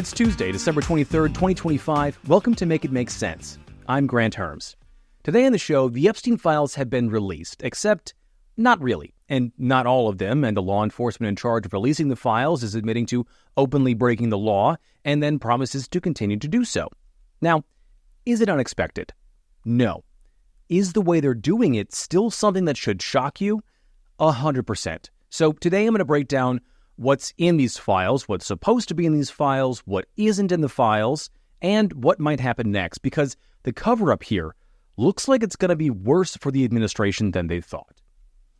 It's Tuesday, December 23rd, 2025. Welcome to Make It Make Sense. I'm Grant Herms. Today on the show, the Epstein files have been released, except not really, and not all of them, and the law enforcement in charge of releasing the files is admitting to openly breaking the law and then promises to continue to do so. Now, is it unexpected? No. Is the way they're doing it still something that should shock you? 100%. So today I'm going to break down what's in these files, what's supposed to be in these files, what isn't in the files, and what might happen next, because the cover-up here looks like it's going to be worse for the administration than they thought.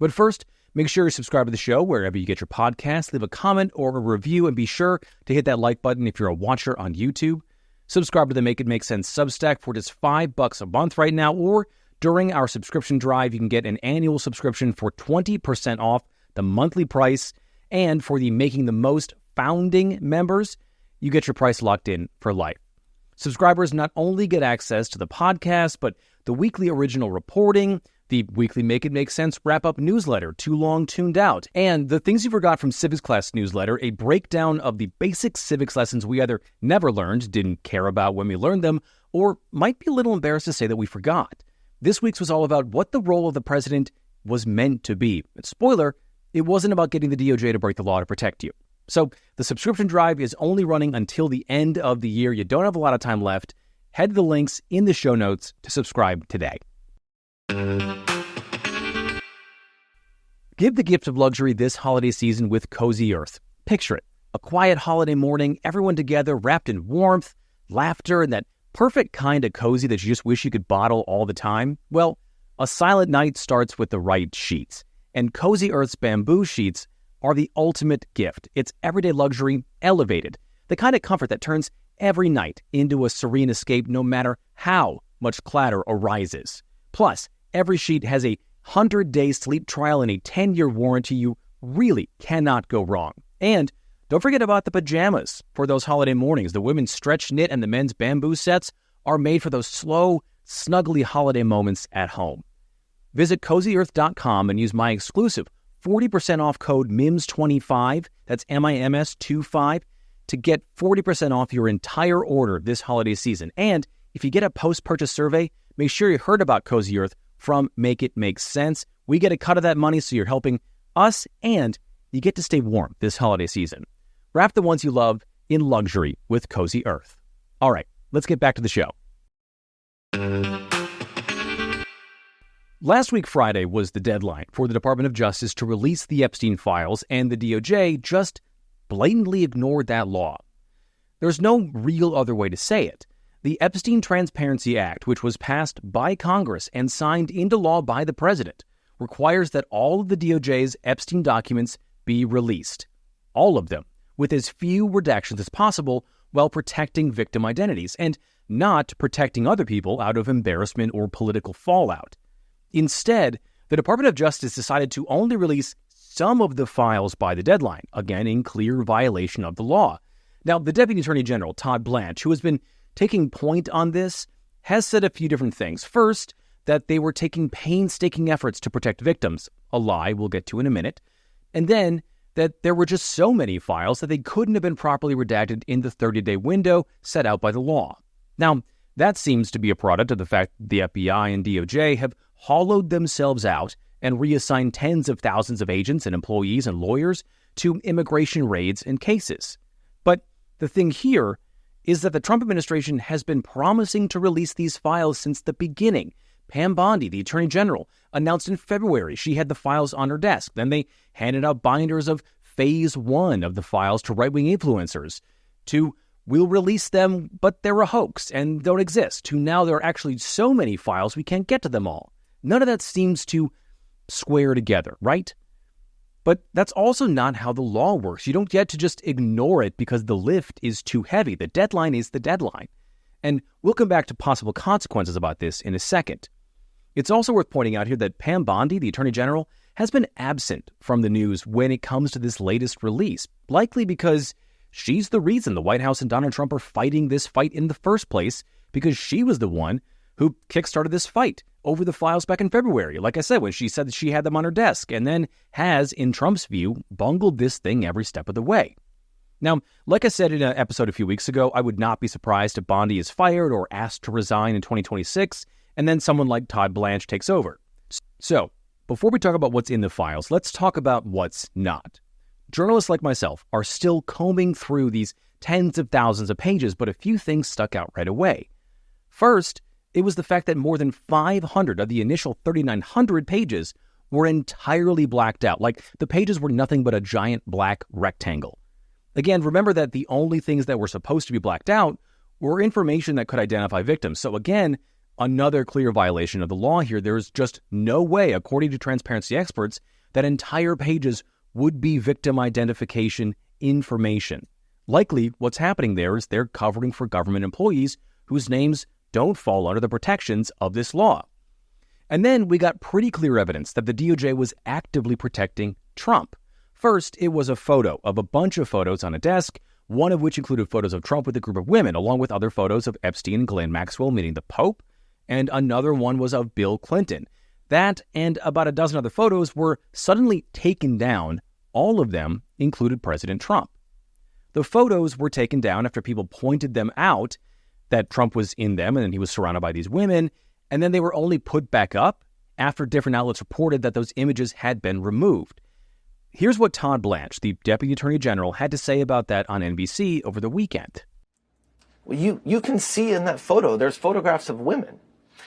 But first, make sure you subscribe to the show wherever you get your podcasts, leave a comment or a review, and be sure to hit that like button if you're a watcher on YouTube. Subscribe to the Make It Make Sense Substack for just $5 a month right now, or during our subscription drive, you can get an annual subscription for 20% off the monthly price. And for the Making the Most founding members, you get your price locked in for life. Subscribers not only get access to the podcast, but the weekly original reporting, the weekly Make It Make Sense wrap-up newsletter, Too Long Tuned Out, and the Things You Forgot from Civics Class newsletter, a breakdown of the basic civics lessons we either never learned, didn't care about when we learned them, or might be a little embarrassed to say that we forgot. This week's was all about what the role of the president was meant to be. And spoiler, it wasn't about getting the DOJ to break the law to protect you. So the subscription drive is only running until the end of the year. You don't have a lot of time left. Head to the links in the show notes to subscribe today. Give the gift of luxury this holiday season with Cozy Earth. Picture it. A quiet holiday morning, everyone together wrapped in warmth, laughter, and that perfect kind of cozy that you just wish you could bottle all the time. Well, a silent night starts with the right sheets. And Cozy Earth's bamboo sheets are the ultimate gift. It's everyday luxury elevated, the kind of comfort that turns every night into a serene escape no matter how much clatter arises. Plus, every sheet has a 100-day sleep trial and a 10-year warranty. You really cannot go wrong. And don't forget about the pajamas for those holiday mornings. The women's stretch knit and the men's bamboo sets are made for those slow, snuggly holiday moments at home. Visit CozyEarth.com and use my exclusive 40% off code MIMS25, that's MIMS25, to get 40% off your entire order this holiday season. And if you get a post-purchase survey, make sure you heard about Cozy Earth from Make It Make Sense. We get a cut of that money, so you're helping us, and you get to stay warm this holiday season. Wrap the ones you love in luxury with Cozy Earth. All right, let's get back to the show. Last week, Friday, was the deadline for the Department of Justice to release the Epstein files, and the DOJ just blatantly ignored that law. There's no real other way to say it. The Epstein Transparency Act, which was passed by Congress and signed into law by the president, requires that all of the DOJ's Epstein documents be released. All of them, with as few redactions as possible, while protecting victim identities, and not protecting other people out of embarrassment or political fallout. Instead, the Department of Justice decided to only release some of the files by the deadline, again in clear violation of the law. Now, the Deputy Attorney General, Todd Blanche, who has been taking point on this, has said a few different things. First, that they were taking painstaking efforts to protect victims, a lie we'll get to in a minute, and then that there were just so many files that they couldn't have been properly redacted in the 30-day window set out by the law. Now, that seems to be a product of the fact the FBI and DOJ have hollowed themselves out and reassigned tens of thousands of agents and employees and lawyers to immigration raids and cases. But the thing here is that the Trump administration has been promising to release these files since the beginning. Pam Bondi, the Attorney General, announced in February she had the files on her desk. Then they handed out binders of Phase 1 of the files to right-wing influencers, to we'll release them, but they're a hoax and don't exist, to now there are actually so many files we can't get to them all. None of that seems to square together, right? But that's also not how the law works. You don't get to just ignore it because the lift is too heavy. The deadline is the deadline. And we'll come back to possible consequences about this in a second. It's also worth pointing out here that Pam Bondi, the Attorney General, has been absent from the news when it comes to this latest release, likely because she's the reason the White House and Donald Trump are fighting this fight in the first place, because she was the one who kickstarted this fight over the files back in February. Like I said, when she said that she had them on her desk, and then has, in Trump's view, bungled this thing every step of the way. Now, like I said in an episode a few weeks ago, I would not be surprised if Bondi is fired or asked to resign in 2026, and then someone like Todd Blanche takes over. So, before we talk about what's in the files, let's talk about what's not. Journalists like myself are still combing through these tens of thousands of pages, but a few things stuck out right away. First, it was the fact that more than 500 of the initial 3,900 pages were entirely blacked out, like the pages were nothing but a giant black rectangle. Again, remember that the only things that were supposed to be blacked out were information that could identify victims. So again, another clear violation of the law here. There's just no way, according to transparency experts, that entire pages would be victim identification information. Likely, what's happening there is they're covering for government employees whose names don't fall under the protections of this law. And then we got pretty clear evidence that the DOJ was actively protecting Trump. First, it was a photo of a bunch of photos on a desk, one of which included photos of Trump with a group of women, along with other photos of Epstein and Ghislaine Maxwell meeting the Pope, and another one was of Bill Clinton. That and about a dozen other photos were suddenly taken down. All of them included President Trump. The photos were taken down after people pointed them out that Trump was in them and he was surrounded by these women, and then they were only put back up after different outlets reported that those images had been removed. Here's what Todd Blanche, the Deputy Attorney General, had to say about that on NBC over the weekend. Well, you can see in that photo, there's photographs of women.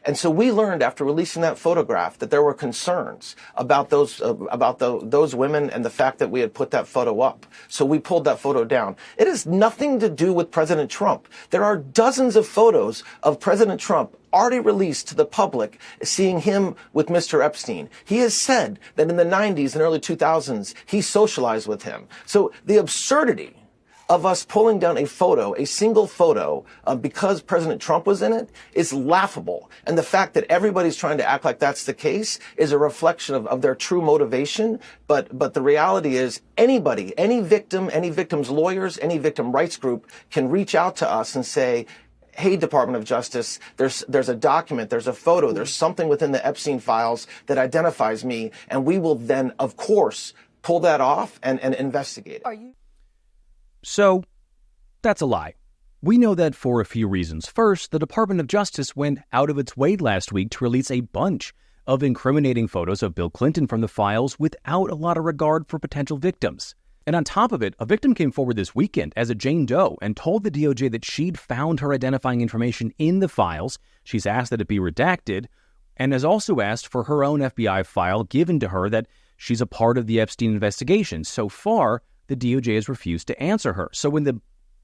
And so we learned after releasing that photograph that there were concerns about those women and the fact that we had put that photo up. So we pulled that photo down. It has nothing to do with President Trump. There are dozens of photos of President Trump already released to the public, seeing him with Mr. Epstein. He has said that in the 90s and early 2000s, he socialized with him. So the absurdity of us pulling down a photo, a single photo, because President Trump was in it, is laughable. And the fact that everybody's trying to act like that's the case is a reflection of their true motivation. But the reality is anybody, any victim, any victim's lawyers, any victim rights group can reach out to us and say, hey, Department of Justice, there's a document, there's a photo, there's something within the Epstein files that identifies me. And we will then, of course, pull that off and investigate it. So, that's a lie. We know that for a few reasons. First, the Department of Justice went out of its way last week to release a bunch of incriminating photos of Bill Clinton from the files without a lot of regard for potential victims. And on top of it, a victim came forward this weekend as a Jane Doe and told the DOJ that she'd found her identifying information in the files. She's asked that it be redacted, and has also asked for her own FBI file given to her that she's a part of the Epstein investigation. So far, the DOJ has refused to answer her. So when the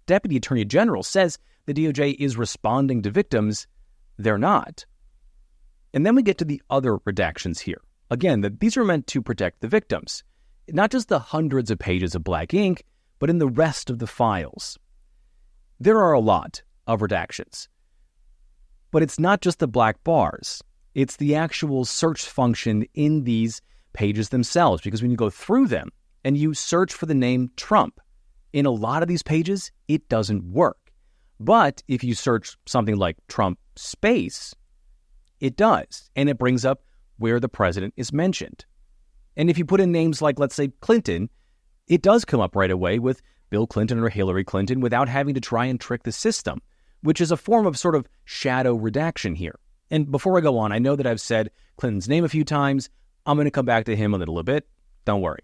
Deputy Attorney General says the DOJ is responding to victims, they're not. And then we get to the other redactions here. Again, these are meant to protect the victims, not just the hundreds of pages of black ink, but in the rest of the files. There are a lot of redactions. But it's not just the black bars. It's the actual search function in these pages themselves, because when you go through them, and you search for the name Trump, in a lot of these pages, it doesn't work. But if you search something like Trump space, it does. And it brings up where the president is mentioned. And if you put in names like, let's say, Clinton, it does come up right away with Bill Clinton or Hillary Clinton without having to try and trick the system, which is a form of sort of shadow redaction here. And before I go on, I know that I've said Clinton's name a few times. I'm going to come back to him a little bit. Don't worry.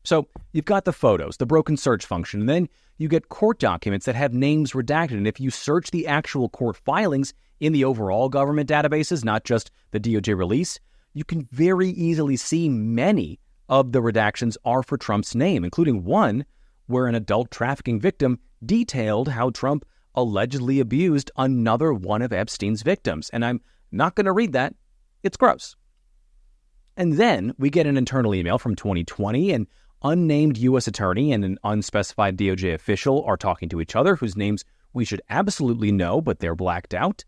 So you've got the photos, the broken search function, and then you get court documents that have names redacted. And if you search the actual court filings in the overall government databases, not just the DOJ release, you can very easily see many of the redactions are for Trump's name, including one where an adult trafficking victim detailed how Trump allegedly abused another one of Epstein's victims. And I'm not going to read that. It's gross. And then we get an internal email from 2020, and unnamed U.S. attorney and an unspecified DOJ official are talking to each other, whose names we should absolutely know, but they're blacked out.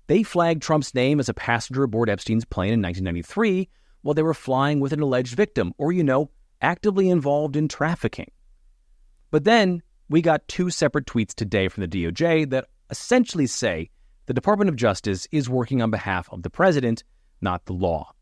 They flagged Trump's name as a passenger aboard Epstein's plane in 1993 while they were flying with an alleged victim, or, actively involved in trafficking. But then we got two separate tweets today from the DOJ that essentially say the Department of Justice is working on behalf of the president, not the law.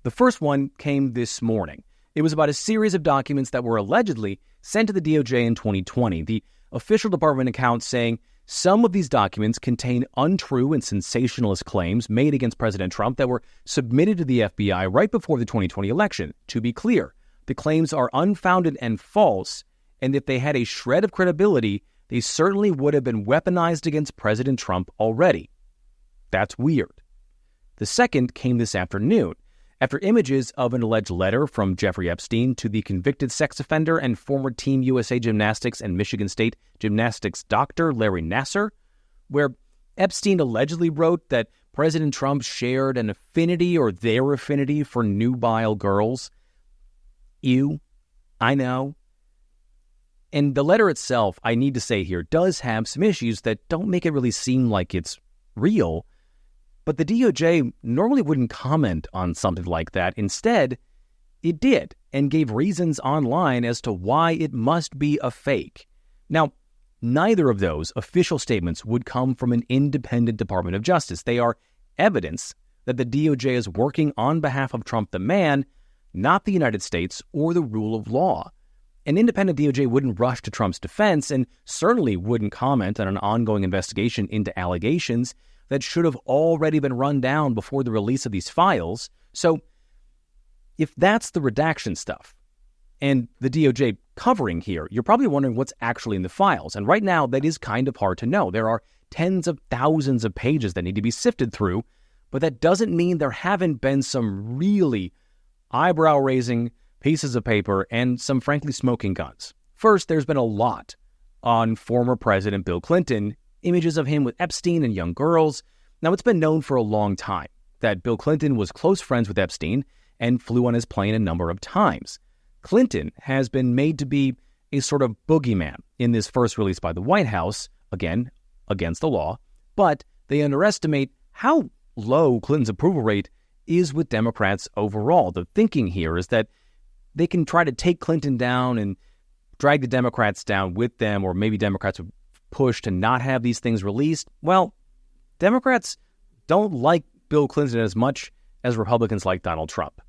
The first one came this morning, It was about a series of documents that were allegedly sent to the DOJ in 2020. The official department account saying some of these documents contain untrue and sensationalist claims made against President Trump that were submitted to the FBI right before the 2020 election. To be clear, the claims are unfounded and false, and if they had a shred of credibility, they certainly would have been weaponized against President Trump already. That's weird. The second came this afternoon, after images of an alleged letter from Jeffrey Epstein to the convicted sex offender and former Team USA Gymnastics and Michigan State Gymnastics doctor Larry Nassar, where Epstein allegedly wrote that President Trump shared an affinity or their affinity for nubile girls. Ew, I know. And the letter itself, I need to say here, does have some issues that don't make it really seem like it's real. But the DOJ normally wouldn't comment on something like that. Instead, it did and gave reasons online as to why it must be a fake. Now, neither of those official statements would come from an independent Department of Justice. They are evidence that the DOJ is working on behalf of Trump the man, not the United States or the rule of law. An independent DOJ wouldn't rush to Trump's defense and certainly wouldn't comment on an ongoing investigation into allegations that should have already been run down before the release of these files. So if that's the redaction stuff and the DOJ covering here, you're probably wondering what's actually in the files. And right now, that is kind of hard to know. There are tens of thousands of pages that need to be sifted through, but that doesn't mean there haven't been some really eyebrow-raising pieces of paper and some frankly smoking guns. First, there's been a lot on former President Bill Clinton, images of him with Epstein and young girls. Now, it's been known for a long time that Bill Clinton was close friends with Epstein and flew on his plane a number of times. Clinton has been made to be a sort of boogeyman in this first release by the White House, again, against the law, but they underestimate how low Clinton's approval rate is with Democrats overall. The thinking here is that they can try to take Clinton down and drag the Democrats down with them, or maybe Democrats would push to not have these things released. Well, Democrats don't like Bill Clinton as much as Republicans like Donald Trump.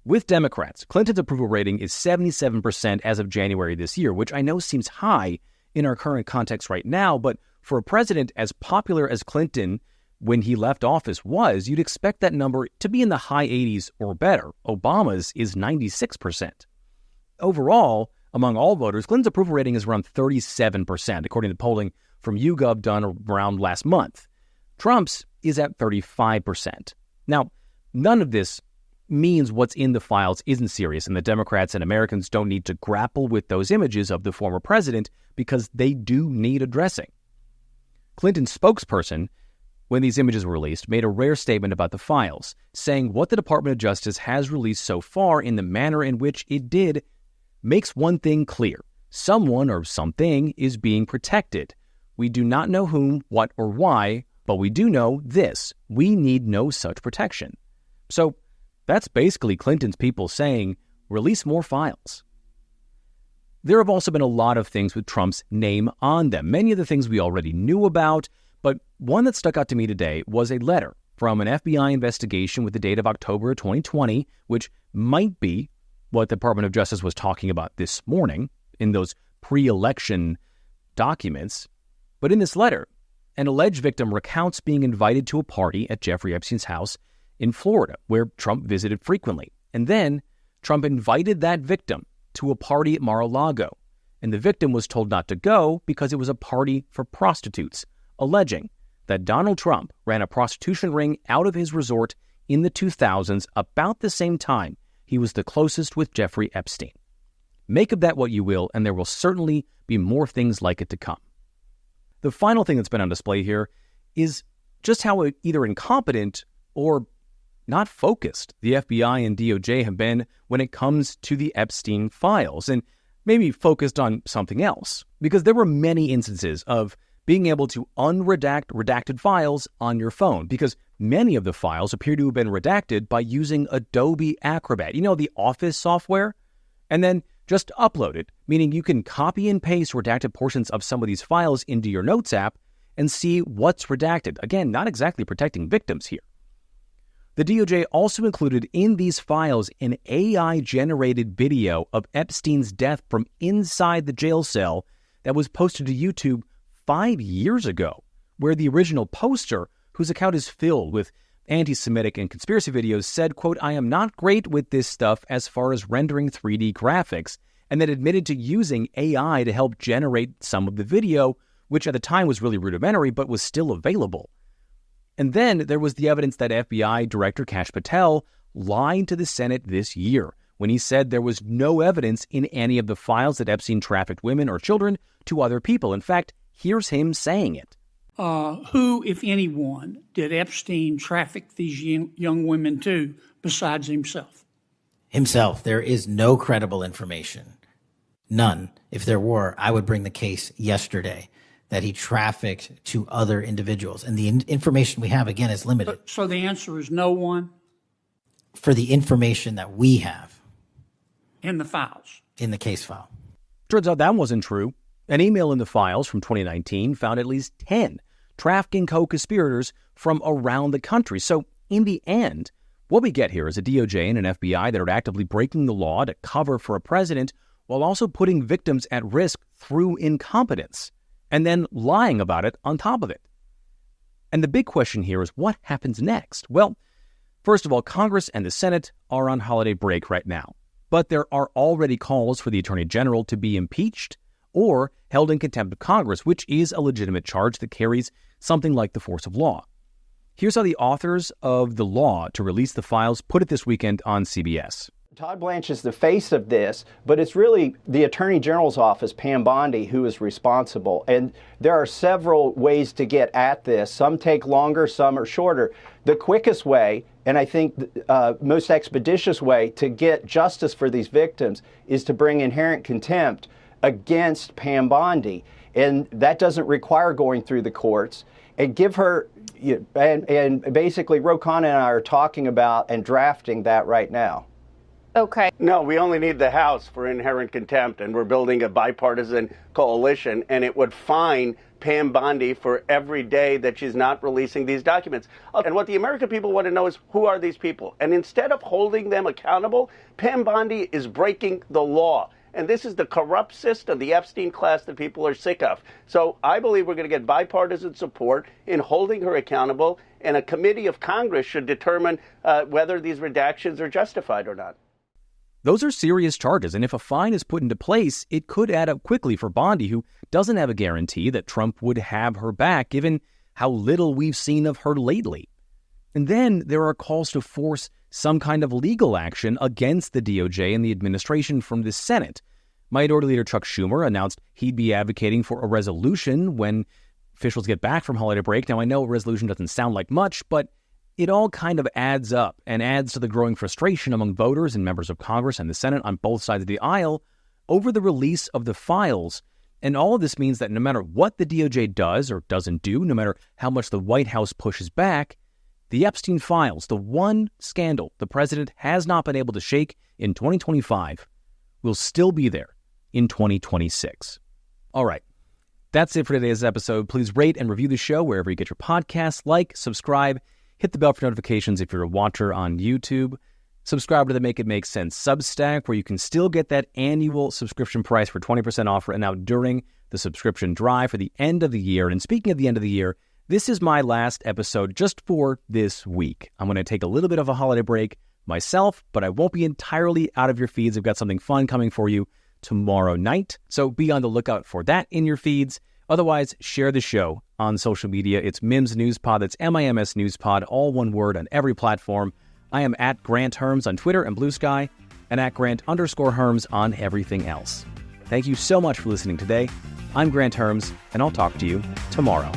With Democrats, Clinton's approval rating is 77% as of January this year, which I know seems high in our current context right now, but for a president as popular as Clinton when he left office was, you'd expect that number to be in the high 80s or better. Obama's is 96%. Overall, among all voters, Clinton's approval rating is around 37%, according to polling from YouGov done around last month. Trump's is at 35%. Now, none of this means what's in the files isn't serious, and the Democrats and Americans don't need to grapple with those images of the former president because they do need addressing. Clinton's spokesperson, when these images were released, made a rare statement about the files, saying what the Department of Justice has released so far in the manner in which it did makes one thing clear. Someone or something is being protected. We do not know whom, what, or why, but we do know this: we need no such protection. So that's basically Clinton's people saying, release more files. There have also been a lot of things with Trump's name on them, many of the things we already knew about, but one that stuck out to me today was a letter from an FBI investigation with the date of October 2020, which might be what the Department of Justice was talking about this morning in those pre-election documents. But in this letter, an alleged victim recounts being invited to a party at Jeffrey Epstein's house in Florida, where Trump visited frequently. And then Trump invited that victim to a party at Mar-a-Lago, and the victim was told not to go because it was a party for prostitutes, alleging that Donald Trump ran a prostitution ring out of his resort in the 2000s about the same time he was the closest with Jeffrey Epstein. Make of that what you will, and there will certainly be more things like it to come. The final thing that's been on display here is just how either incompetent or not focused the FBI and DOJ have been when it comes to the Epstein files, and maybe focused on something else, because there were many instances of being able to unredact redacted files on your phone, because many of the files appear to have been redacted by using Adobe Acrobat, the Office software, and then just upload it, meaning you can copy and paste redacted portions of some of these files into your Notes app and see what's redacted. Again, not exactly protecting victims here. The DOJ also included in these files an AI-generated video of Epstein's death from inside the jail cell that was posted to YouTube 5 years ago, where the original poster, whose account is filled with anti-Semitic and conspiracy videos, said, quote, "I am not great with this stuff as far as rendering 3D graphics," and then admitted to using AI to help generate some of the video, which at the time was really rudimentary but was still available. And then there was the evidence that FBI Director Kash Patel lied to the Senate this year when he said there was no evidence in any of the files that Epstein trafficked women or children to other people. In fact, here's him saying it. Who, if anyone, did Epstein traffic these young women to besides himself? Himself. There is no credible information. None. If there were, I would bring the case yesterday that he trafficked to other individuals. And the information we have, again, is limited. So the answer is no one? For the information that we have. In the files? In the case file. Turns out that wasn't true. An email in the files from 2019 found at least 10 trafficking co-conspirators from around the country. So in the end, what we get here is a DOJ and an FBI that are actively breaking the law to cover for a president while also putting victims at risk through incompetence, and then lying about it on top of it. And the big question here is what happens next? Well, first of all, Congress and the Senate are on holiday break right now, but there are already calls for the Attorney General to be impeached or held in contempt of Congress, which is a legitimate charge that carries something like the force of law. Here's how the authors of the law to release the files put it this weekend on CBS. Todd Blanche is the face of this, but it's really the Attorney General's office, Pam Bondi, who is responsible. And there are several ways to get at this. Some take longer, some are shorter. The quickest way, and I think most expeditious way to get justice for these victims is to bring inherent contempt against Pam Bondi. And that doesn't require going through the courts. And give her, and basically Ro Khanna and I are talking about and drafting that right now. Okay. No, we only need the House for inherent contempt, and we're building a bipartisan coalition, and it would fine Pam Bondi for every day that she's not releasing these documents. And what the American people want to know is, who are these people? And instead of holding them accountable, Pam Bondi is breaking the law. And this is the corrupt system, the Epstein class that people are sick of. So I believe we're going to get bipartisan support in holding her accountable, and a committee of Congress should determine whether these redactions are justified or not. Those are serious charges, and if a fine is put into place, it could add up quickly for Bondi, who doesn't have a guarantee that Trump would have her back, given how little we've seen of her lately. And then there are calls to force some kind of legal action against the DOJ and the administration from the Senate. Minority Leader Chuck Schumer announced he'd be advocating for a resolution when officials get back from holiday break. Now, I know a resolution doesn't sound like much, but it all kind of adds up and adds to the growing frustration among voters and members of Congress and the Senate on both sides of the aisle over the release of the files. And all of this means that no matter what the DOJ does or doesn't do, no matter how much the White House pushes back, the Epstein files, the one scandal the president has not been able to shake in 2025, will still be there in 2026. All right. That's it for today's episode. Please rate and review the show wherever you get your podcasts. Like, subscribe, hit the bell for notifications if you're a watcher on YouTube. Subscribe to the Make It Make Sense Substack, where you can still get that annual subscription price for 20% off right now during the subscription drive for the end of the year. And speaking of the end of the year, this is my last episode just for this week. I'm going to take a little bit of a holiday break myself, but I won't be entirely out of your feeds. I've got something fun coming for you tomorrow night, so be on the lookout for that in your feeds. Otherwise, share the show on social media. It's Mims News Pod. That's MIMS News Pod, all one word on every platform. I am at Grant Herms on Twitter and Blue Sky, and at Grant_Herms on everything else. Thank you so much for listening today. I'm Grant Herms, and I'll talk to you tomorrow.